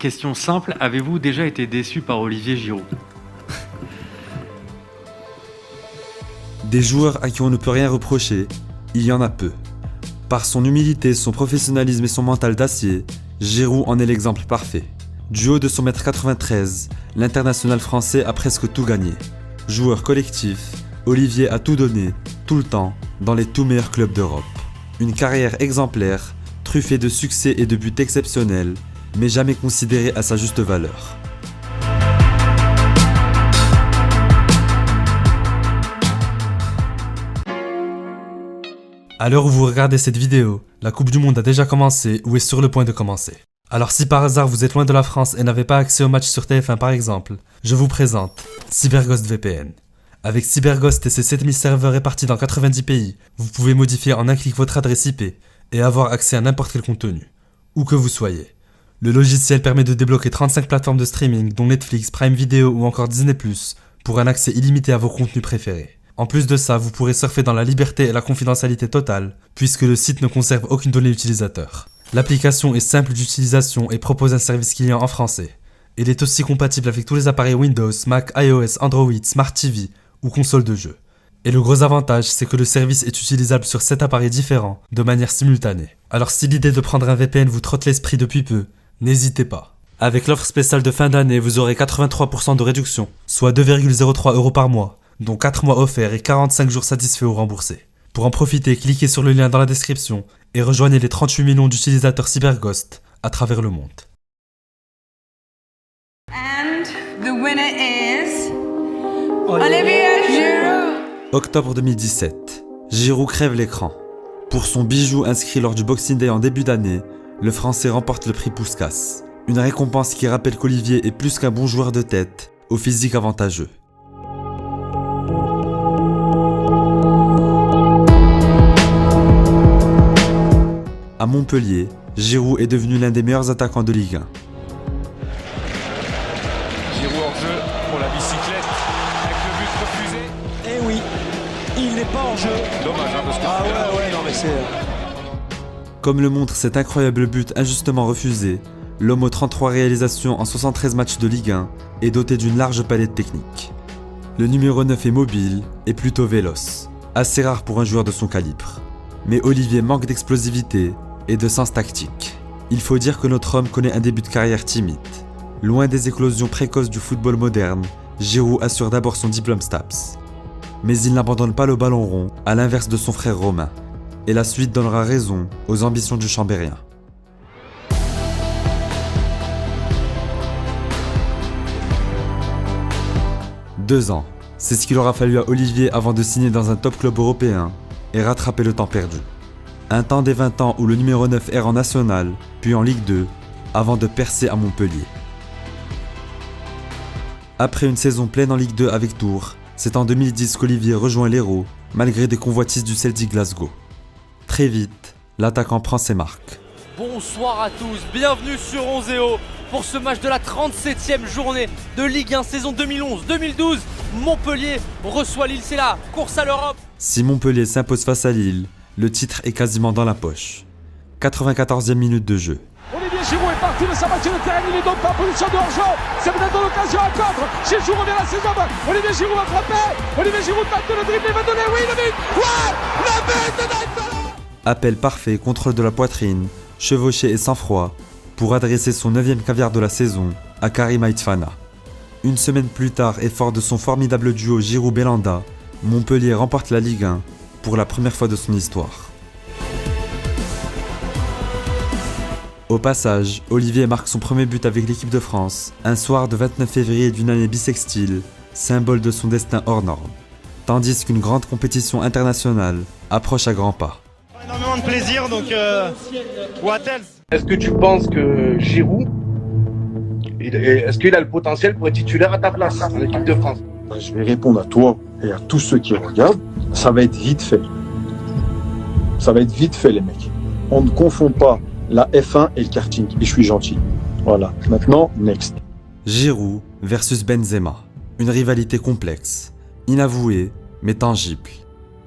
Question simple, avez-vous déjà été déçu par Olivier Giroud? Des joueurs à qui on ne peut rien reprocher, il y en a peu. Par son humilité, son professionnalisme et son mental d'acier, Giroud en est l'exemple parfait. Du haut de son 1m93, l'international français a presque tout gagné. Joueur collectif, Olivier a tout donné, tout le temps, dans les tout meilleurs clubs d'Europe. Une carrière exemplaire, truffée de succès et de buts exceptionnels, mais jamais considérée à sa juste valeur. À l'heure où vous regardez cette vidéo, la Coupe du Monde a déjà commencé ou est sur le point de commencer. Alors si par hasard vous êtes loin de la France et n'avez pas accès au match sur TF1 par exemple, je vous présente CyberGhost VPN. Avec CyberGhost et ses 7000 serveurs répartis dans 90 pays, vous pouvez modifier en un clic votre adresse IP et avoir accès à n'importe quel contenu, où que vous soyez. Le logiciel permet de débloquer 35 plateformes de streaming dont Netflix, Prime Video ou encore Disney+, pour un accès illimité à vos contenus préférés. En plus de ça, vous pourrez surfer dans la liberté et la confidentialité totale, puisque le site ne conserve aucune donnée utilisateur. L'application est simple d'utilisation et propose un service client en français. Il est aussi compatible avec tous les appareils Windows, Mac, iOS, Android, Smart TV ou console de jeu. Et le gros avantage, c'est que le service est utilisable sur 7 appareils différents, de manière simultanée. Alors si l'idée de prendre un VPN vous trotte l'esprit depuis peu, n'hésitez pas. Avec l'offre spéciale de fin d'année, vous aurez 83% de réduction, soit 2,03 € par mois, dont 4 mois offerts et 45 jours satisfaits ou remboursés. Pour en profiter, cliquez sur le lien dans la description et rejoignez les 38 millions d'utilisateurs CyberGhost à travers le monde. And the winner is Olivier Giroud. Octobre 2017. Giroud crève l'écran. Pour son bijou inscrit lors du Boxing Day en début d'année, le Français remporte le prix Puskas. Une récompense qui rappelle qu'Olivier est plus qu'un bon joueur de tête, au physique avantageux. À Montpellier, Giroud est devenu l'un des meilleurs attaquants de Ligue 1. Giroud hors jeu pour la bicyclette avec le but refusé. Eh oui, il n'est pas en jeu. Dommage parce que Non mais c'est... Comme le montre cet incroyable but injustement refusé, l'homme aux 33 réalisations en 73 matchs de Ligue 1 est doté d'une large palette technique. Le numéro 9 est mobile et plutôt véloce, assez rare pour un joueur de son calibre. Mais Olivier manque d'explosivité et de sens tactique. Il faut dire que notre homme connaît un début de carrière timide. Loin des éclosions précoces du football moderne, Giroud assure d'abord son diplôme STAPS. Mais il n'abandonne pas le ballon rond, à l'inverse de son frère Romain. Et la suite donnera raison aux ambitions du Chambérien. Deux ans, c'est ce qu'il aura fallu à Olivier avant de signer dans un top club européen et rattraper le temps perdu. Un temps des 20 ans où le numéro 9 erre en National, puis en Ligue 2, avant de percer à Montpellier. Après une saison pleine en Ligue 2 avec Tours, c'est en 2010 qu'Olivier rejoint l'Hérault, malgré des convoitises du Celtic Glasgow. Très vite, l'attaquant prend ses marques. Bonsoir à tous, bienvenue sur Onzeo pour ce match de la 37e journée de Ligue 1 saison 2011-2012. Montpellier reçoit Lille, c'est la course à l'Europe. Si Montpellier s'impose face à Lille, le titre est quasiment dans la poche. 94e minute de jeu. Olivier Giroud est parti de sa moitié de terrain, il est donc en position de hors-jeu. C'est peut-être l'occasion à contre. Giroud revient à ses hommes. Olivier Giroud va frapper. Olivier Giroud tente de le dribbler, va donner, oui, le but. Ouais, le but de Dybala. Appel parfait, contrôle de la poitrine, chevauché et sang-froid, pour adresser son 9e caviar de la saison à Karim Aïtfana. Une semaine plus tard et fort de son formidable duo Giroud-Belanda, Montpellier remporte la Ligue 1 pour la première fois de son histoire. Au passage, Olivier marque son premier but avec l'équipe de France, un soir de 29 février d'une année bissextile, symbole de son destin hors norme. Tandis qu'une grande compétition internationale approche à grands pas. Énormément de plaisir, donc what else? Est-ce que tu penses que Giroud, est-ce qu'il a le potentiel pour être titulaire à ta place en équipe de France? Je vais répondre à toi et à tous ceux qui regardent. Ça va être vite fait. Ça va être vite fait, les mecs. On ne confond pas la F1 et le karting. Et je suis gentil. Voilà. Maintenant, next. Giroud versus Benzema. Une rivalité complexe, inavouée, mais tangible.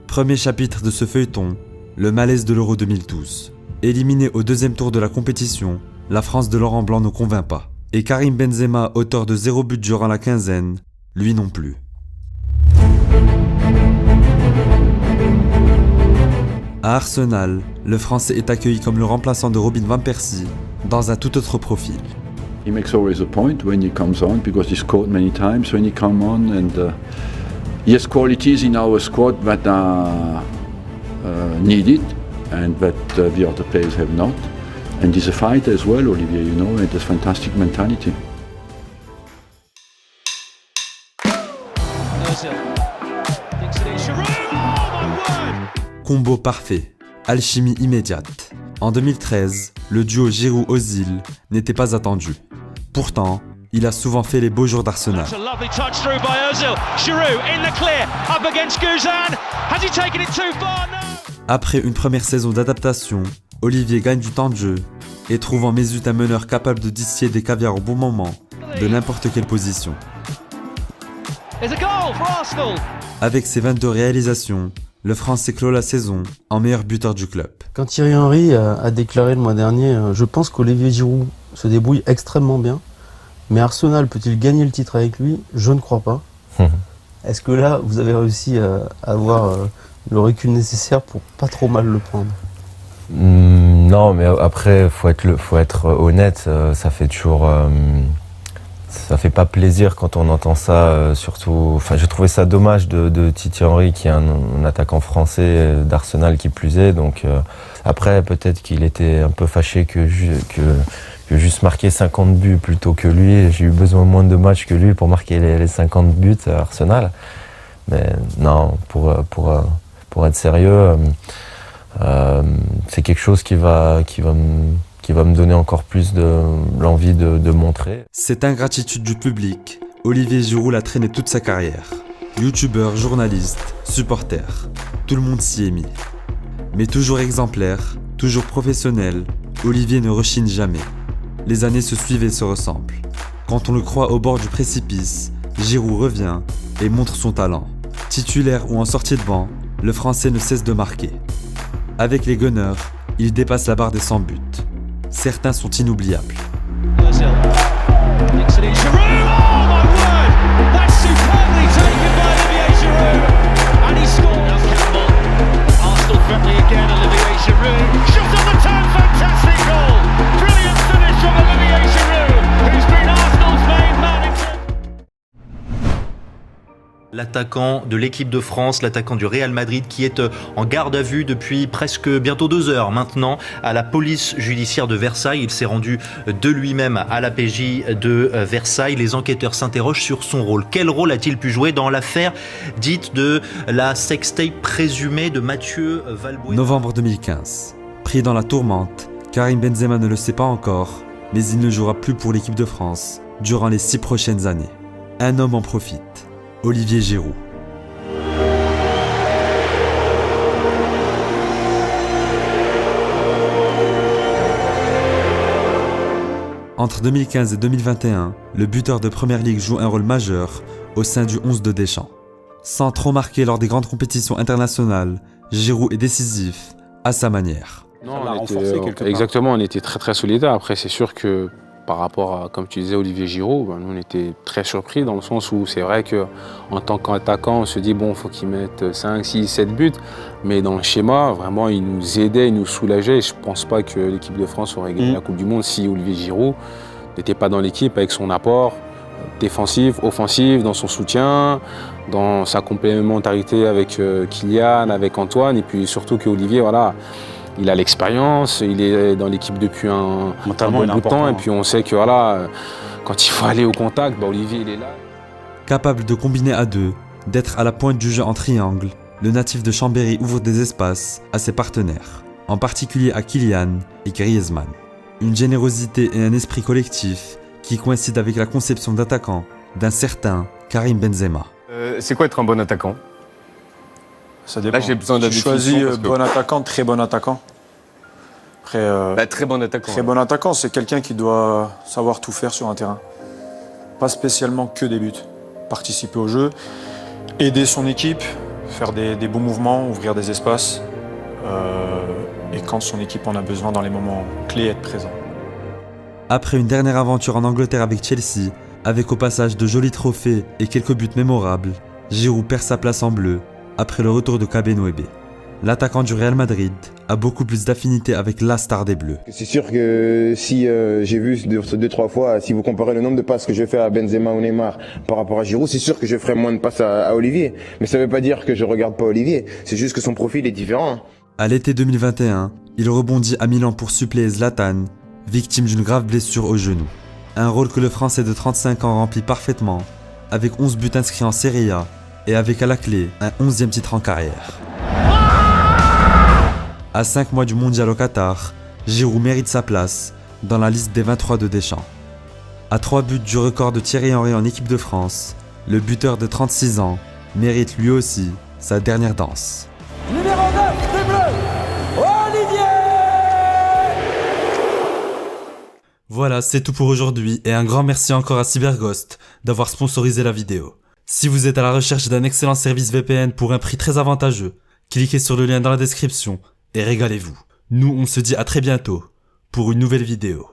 Premier chapitre de ce feuilleton, le malaise de l'Euro 2012. Éliminé au deuxième tour de la compétition, la France de Laurent Blanc ne convainc pas. Et Karim Benzema, auteur de 0 but durant la quinzaine, lui non plus. À Arsenal, le Français est accueilli comme le remplaçant de Robin van Persie dans un tout autre profil. He makes always a point when he comes on because he scored many times when he comes on and he has qualities in our squad that are needed and that the other players have not. And he's a fighter as well, Olivier, you know, and has fantastic mentality. Combo parfait, alchimie immédiate. En 2013, le duo Giroud-Ozil n'était pas attendu. Pourtant, il a souvent fait les beaux jours d'Arsenal. Après une première saison d'adaptation, Olivier gagne du temps de jeu et trouve en Mesut un meneur capable de distiller des caviars au bon moment, de n'importe quelle position. Avec ses 22 réalisations, le Français clôt la saison en meilleur buteur du club. Quand Thierry Henry a déclaré le mois dernier « Je pense qu'Olivier Giroud se débrouille extrêmement bien, mais Arsenal peut-il gagner le titre avec lui? Je ne crois pas. » Est-ce que là, vous avez réussi à avoir le recul nécessaire pour pas trop mal le prendre? Non, mais après, faut être honnête, ça fait toujours... ça fait pas plaisir quand on entend ça, surtout... Enfin, j'ai trouvé ça dommage de Thierry Henry, qui est un attaquant français d'Arsenal qui plus est. Donc, après, peut-être qu'il était un peu fâché que juste marquer 50 buts plutôt que lui. J'ai eu besoin moins de matchs que lui pour marquer les 50 buts à Arsenal. Mais non, pour être sérieux, c'est quelque chose qui va me donner encore plus l'envie de montrer. Cette ingratitude du public, Olivier Giroud l'a traîné toute sa carrière. Youtubeur, journaliste, supporter, tout le monde s'y est mis. Mais toujours exemplaire, toujours professionnel, Olivier ne rechigne jamais. Les années se suivent et se ressemblent. Quand on le croit au bord du précipice, Giroud revient et montre son talent. Titulaire ou en sortie de banc, le Français ne cesse de marquer. Avec les Gunners, il dépasse la barre des 100 buts. Certains sont inoubliables. L'attaquant de l'équipe de France, l'attaquant du Real Madrid qui est en garde à vue depuis presque bientôt 2 heures maintenant à la police judiciaire de Versailles. Il s'est rendu de lui-même à la PJ de Versailles. Les enquêteurs s'interrogent sur son rôle. Quel rôle a-t-il pu jouer dans l'affaire dite de la sextape présumée de Mathieu Valbuena? Novembre 2015. Pris dans la tourmente, Karim Benzema ne le sait pas encore, mais il ne jouera plus pour l'équipe de France durant les 6 prochaines années. Un homme en profite. Olivier Giroud. Entre 2015 et 2021, le buteur de Première Ligue joue un rôle majeur au sein du 11 de Deschamps. Sans trop marquer lors des grandes compétitions internationales, Giroud est décisif à sa manière. Non, exactement, on était très solidaires. Après, c'est sûr que par rapport à, comme tu disais, Olivier Giroud, nous on était très surpris dans le sens où c'est vrai qu'en tant qu'attaquant, on se dit bon, il faut qu'il mette 5, 6, 7 buts. Mais dans le schéma, vraiment, il nous aidait, il nous soulageait. Je ne pense pas que l'équipe de France aurait gagné la Coupe du Monde si Olivier Giroud n'était pas dans l'équipe avec son apport défensif, offensif, dans son soutien, dans sa complémentarité avec Kylian, avec Antoine. Et puis surtout qu'Olivier, voilà, il a l'expérience, il est dans l'équipe depuis un bon bout de temps, et puis on sait que voilà, quand il faut aller au contact, Olivier il est là. Capable de combiner à deux, d'être à la pointe du jeu en triangle, le natif de Chambéry ouvre des espaces à ses partenaires, en particulier à Kylian et Griezmann. Une générosité et un esprit collectif qui coïncident avec la conception d'attaquant d'un certain Karim Benzema. C'est quoi être un bon attaquant? Ça dépend. Là, j'ai besoin d'un choisi bon attaquant, très bon attaquant. Après, très bon attaquant. Très bon attaquant, c'est quelqu'un qui doit savoir tout faire sur un terrain. Pas spécialement que des buts. Participer au jeu, aider son équipe, faire des bons mouvements, ouvrir des espaces. Et quand son équipe en a besoin dans les moments clés, être présent. Après une dernière aventure en Angleterre avec Chelsea, avec au passage de jolis trophées et quelques buts mémorables, Giroud perd sa place en bleu après le retour de Kabenwebe. L'attaquant du Real Madrid a beaucoup plus d'affinité avec la star des Bleus. C'est sûr que si j'ai vu 2-3 fois, si vous comparez le nombre de passes que je fais à Benzema ou Neymar par rapport à Giroud, c'est sûr que je ferai moins de passes à Olivier. Mais ça ne veut pas dire que je regarde pas Olivier, c'est juste que son profil est différent. À l'été 2021, il rebondit à Milan pour suppléer Zlatan, victime d'une grave blessure au genou. Un rôle que le Français de 35 ans remplit parfaitement, avec 11 buts inscrits en Serie A et avec à la clé un 11e titre en carrière. À 5 mois du mondial au Qatar, Giroud mérite sa place dans la liste des 23 de Deschamps. À 3 buts du record de Thierry Henry en équipe de France, le buteur de 36 ans mérite lui aussi sa dernière danse. Numéro 9 des Bleus, Olivier! Voilà, c'est tout pour aujourd'hui et un grand merci encore à Cyberghost d'avoir sponsorisé la vidéo. Si vous êtes à la recherche d'un excellent service VPN pour un prix très avantageux, cliquez sur le lien dans la description et régalez-vous. Nous, on se dit à très bientôt pour une nouvelle vidéo.